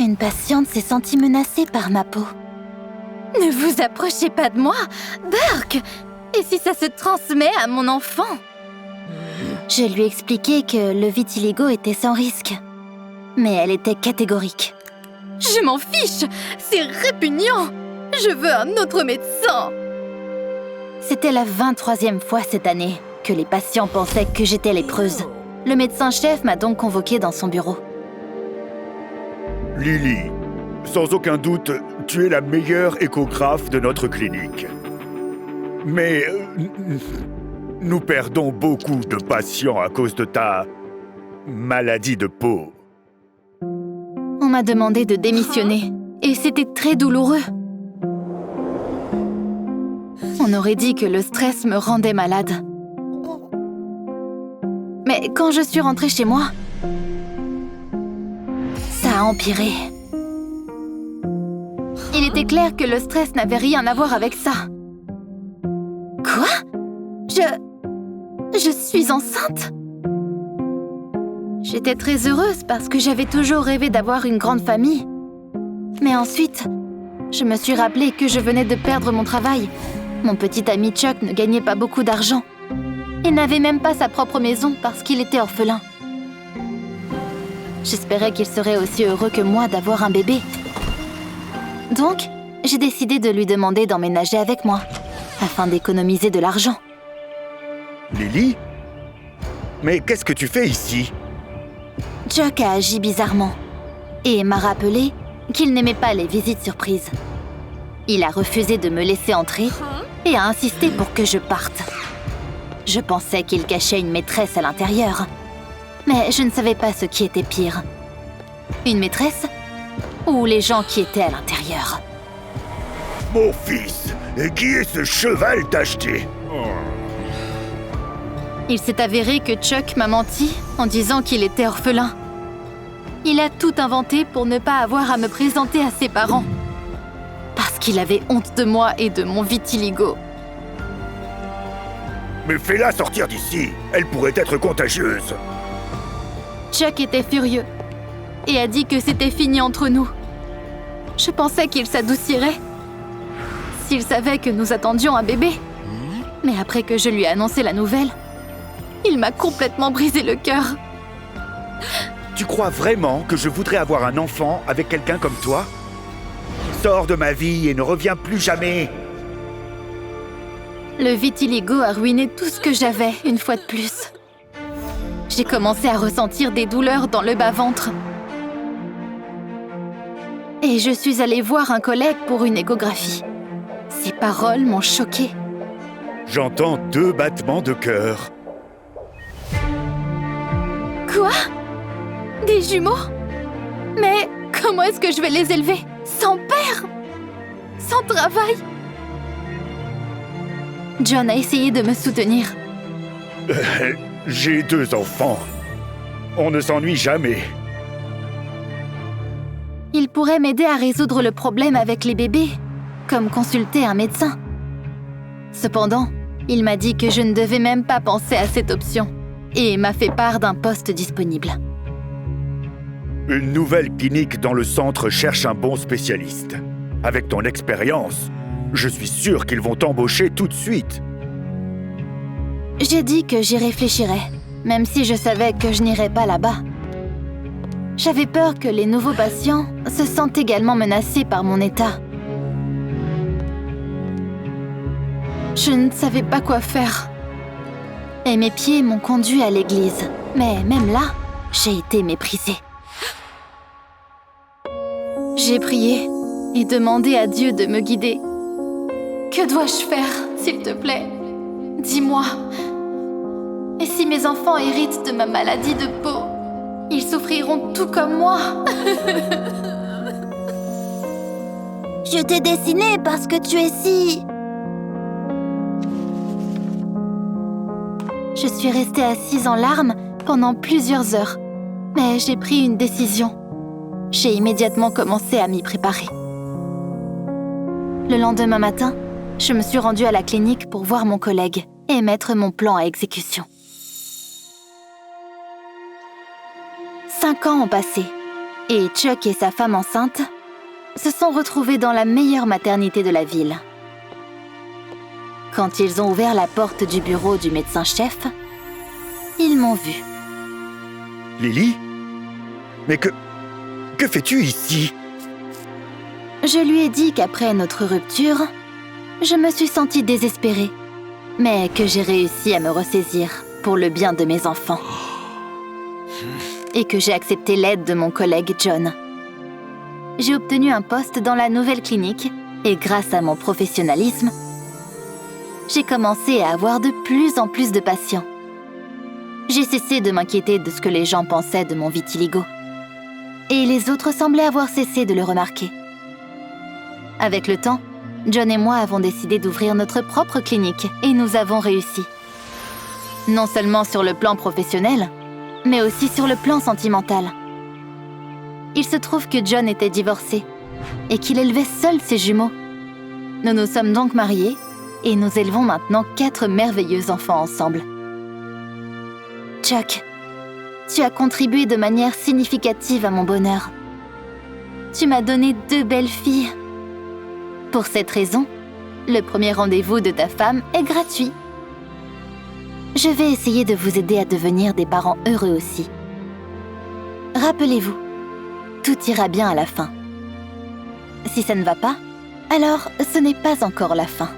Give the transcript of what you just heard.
Une patiente s'est sentie menacée par ma peau. Ne vous approchez pas de moi, Burke! Et si ça se transmet à mon enfant? Je lui ai expliqué que le vitiligo était sans risque. Mais elle était catégorique. Je m'en fiche! C'est répugnant! Je veux un autre médecin! C'était la 23e fois cette année que les patients pensaient que j'étais lépreuse. Le médecin-chef m'a donc convoquée dans son bureau. Lily, sans aucun doute, tu es la meilleure échographe de notre clinique. Mais nous perdons beaucoup de patients à cause de ta maladie de peau. On m'a demandé de démissionner et c'était très douloureux. On aurait dit que le stress me rendait malade. Mais quand je suis rentrée chez moi, ça a empiré. Il était clair que le stress n'avait rien à voir avec ça. Quoi? Je suis enceinte? J'étais très heureuse parce que j'avais toujours rêvé d'avoir une grande famille. Mais ensuite, je me suis rappelé que je venais de perdre mon travail. Mon petit ami Chuck ne gagnait pas beaucoup d'argent. Il n'avait même pas sa propre maison parce qu'il était orphelin. J'espérais qu'il serait aussi heureux que moi d'avoir un bébé. Donc, j'ai décidé de lui demander d'emménager avec moi, afin d'économiser de l'argent. Lily? Mais qu'est-ce que tu fais ici? Chuck a agi bizarrement et m'a rappelé qu'il n'aimait pas les visites surprises. Il a refusé de me laisser entrer et a insisté pour que je parte. Je pensais qu'il cachait une maîtresse à l'intérieur, mais je ne savais pas ce qui était pire. Une maîtresse ou les gens qui étaient à l'intérieur. Mon fils, qui est ce cheval tacheté? Il s'est avéré que Chuck m'a menti en disant qu'il était orphelin. Il a tout inventé pour ne pas avoir à me présenter à ses parents. Parce qu'il avait honte de moi et de mon vitiligo. Mais fais-la sortir d'ici, elle pourrait être contagieuse. Chuck était furieux et a dit que c'était fini entre nous. Je pensais qu'il s'adoucirait s'il savait que nous attendions un bébé. Mais après que je lui ai annoncé la nouvelle, il m'a complètement brisé le cœur. Tu crois vraiment que je voudrais avoir un enfant avec quelqu'un comme toi? Sors de ma vie et ne reviens plus jamais. Le vitiligo a ruiné tout ce que j'avais une fois de plus. J'ai commencé à ressentir des douleurs dans le bas-ventre. Et je suis allée voir un collègue pour une échographie. Ses paroles m'ont choquée. J'entends 2 battements de cœur. Quoi? Des jumeaux? Mais comment est-ce que je vais les élever? Sans père? Sans travail? John a essayé de me soutenir. J'ai 2 enfants. On ne s'ennuie jamais. Il pourrait m'aider à résoudre le problème avec les bébés, comme consulter un médecin. Cependant, il m'a dit que je ne devais même pas penser à cette option et m'a fait part d'un poste disponible. Une nouvelle clinique dans le centre cherche un bon spécialiste. Avec ton expérience, je suis sûr qu'ils vont t'embaucher tout de suite. J'ai dit que j'y réfléchirais, même si je savais que je n'irais pas là-bas. J'avais peur que les nouveaux patients se sentent également menacés par mon état. Je ne savais pas quoi faire. Et mes pieds m'ont conduit à l'église. Mais même là, j'ai été méprisée. J'ai prié et demandé à Dieu de me guider. Que dois-je faire, s'il te plaît? Dis-moi. Et si mes enfants héritent de ma maladie de peau, ils souffriront tout comme moi. Je t'ai dessiné parce que tu es si... Je suis restée assise en larmes pendant plusieurs heures. Mais j'ai pris une décision. J'ai immédiatement commencé à m'y préparer. Le lendemain matin, je me suis rendue à la clinique pour voir mon collègue et mettre mon plan à exécution. 5 ans ont passé Et Chuck et sa femme enceinte se sont retrouvés dans la meilleure maternité de la ville. Quand ils ont ouvert la porte du bureau du médecin-chef, ils m'ont vue. Lily? Mais que fais-tu ici? Je lui ai dit qu'après notre rupture, je me suis sentie désespérée, mais que j'ai réussi à me ressaisir pour le bien de mes enfants. Et que j'ai accepté l'aide de mon collègue John. J'ai obtenu un poste dans la nouvelle clinique et grâce à mon professionnalisme, j'ai commencé à avoir de plus en plus de patients. J'ai cessé de m'inquiéter de ce que les gens pensaient de mon vitiligo. Et les autres semblaient avoir cessé de le remarquer. Avec le temps, John et moi avons décidé d'ouvrir notre propre clinique et nous avons réussi. Non seulement sur le plan professionnel, mais aussi sur le plan sentimental. Il se trouve que John était divorcé et qu'il élevait seul ses jumeaux. Nous nous sommes donc mariés et nous élevons maintenant 4 merveilleux enfants ensemble. Chuck, tu as contribué de manière significative à mon bonheur. Tu m'as donné 2 belles filles. Pour cette raison, le premier rendez-vous de ta femme est gratuit. Je vais essayer de vous aider à devenir des parents heureux aussi. Rappelez-vous, tout ira bien à la fin. Si ça ne va pas, alors ce n'est pas encore la fin.